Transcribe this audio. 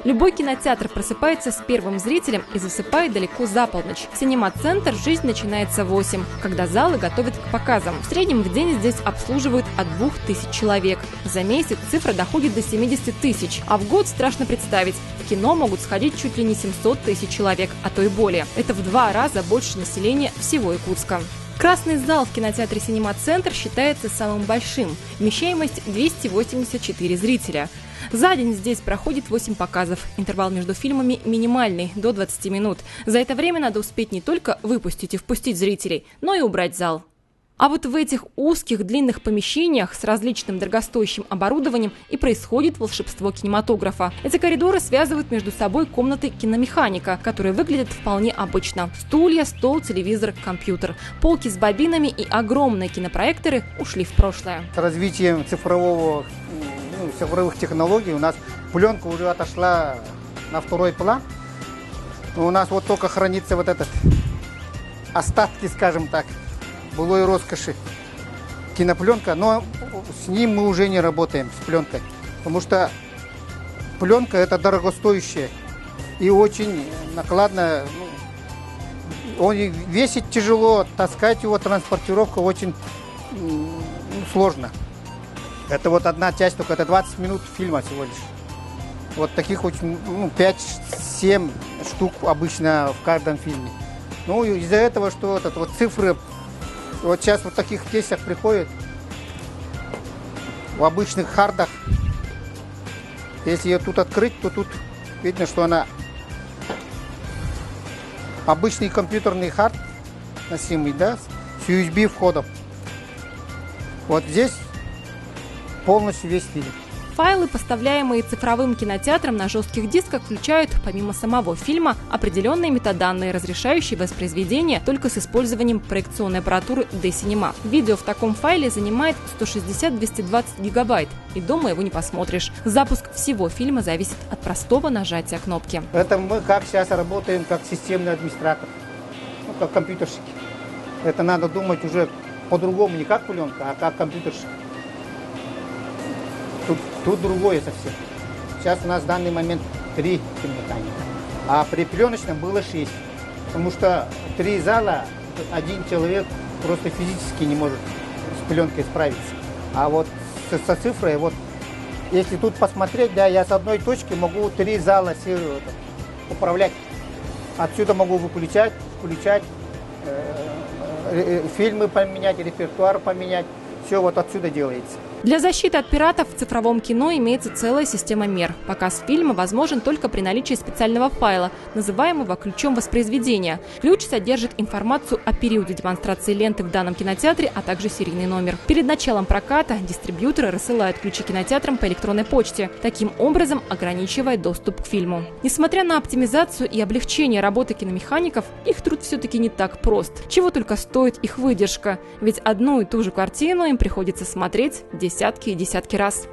Любой кинотеатр просыпается с первым зрителем и засыпает далеко за полночь. В Синема-центр жизнь начинается в 8, когда залы готовят к показам. В среднем в день здесь обслуживают от 2000 человек. За месяц цифра доходит до 70 тысяч. А в год страшно представить. В кино могут сходить чуть ли не 700 тысяч человек, а то и более. Это в 2 раза больше населения всего Якутска. Красный зал в кинотеатре «Синема-центр» считается самым большим. Вмещаемость 284 зрителя. За день здесь проходит 8 показов. Интервал между фильмами минимальный, до 20 минут. За это время надо успеть не только выпустить и впустить зрителей, но и убрать зал. А вот в этих узких длинных помещениях с различным дорогостоящим оборудованием и происходит волшебство кинематографа. Эти коридоры связывают между собой комнаты киномеханика, которые выглядят вполне обычно. Стулья, стол, телевизор, компьютер. Полки с бобинами и огромные кинопроекторы ушли в прошлое. С развитием цифровых технологий у нас пленка уже отошла на второй план. У нас вот только хранится вот этот остатки, скажем так, былой роскоши кинопленка, но с ним мы уже не работаем, с пленкой, потому что пленка это дорогостоящая и очень накладно, он весит тяжело, таскать его, транспортировка очень сложно. Это вот одна часть, только это 20 минут фильма всего лишь. Вот таких очень 5-7 штук обычно в каждом фильме. Ну из-за этого, что вот цифры. Вот сейчас вот таких кейсах приходят, в обычных хардах. Если ее тут открыть, то тут видно, что она обычный компьютерный хард носимый, да, с USB входом. Вот здесь полностью весь фильм. Файлы, поставляемые цифровым кинотеатром на жестких дисках, включают, помимо самого фильма, определенные метаданные, разрешающие воспроизведение только с использованием проекционной аппаратуры D-Cinema. Видео в таком файле занимает 160-220 гигабайт, и дома его не посмотришь. Запуск всего фильма зависит от простого нажатия кнопки. Это мы как сейчас работаем как системный администратор, как компьютерщики. Это надо думать уже по-другому, не как пленка, а как компьютерщик. Тут другое совсем. Сейчас у нас в данный момент 3 киномеханика, а при пленочном было 6. Потому что 3 зала, один человек просто физически не может с пленкой справиться. А вот со цифрой, вот если тут посмотреть, да, я с одной точки могу 3 зала управлять. Отсюда могу выключать, включать, фильмы поменять, репертуар поменять. Все вот отсюда делается. Для защиты от пиратов в цифровом кино имеется целая система мер. Показ фильма возможен только при наличии специального файла, называемого ключом воспроизведения. Ключ содержит информацию о периоде демонстрации ленты в данном кинотеатре, а также серийный номер. Перед началом проката дистрибьюторы рассылают ключи кинотеатрам по электронной почте, таким образом ограничивая доступ к фильму. Несмотря на оптимизацию и облегчение работы киномехаников, их труд все-таки не так прост. Чего только стоит их выдержка. Ведь одну и ту же картину им приходится смотреть десятки и десятки раз.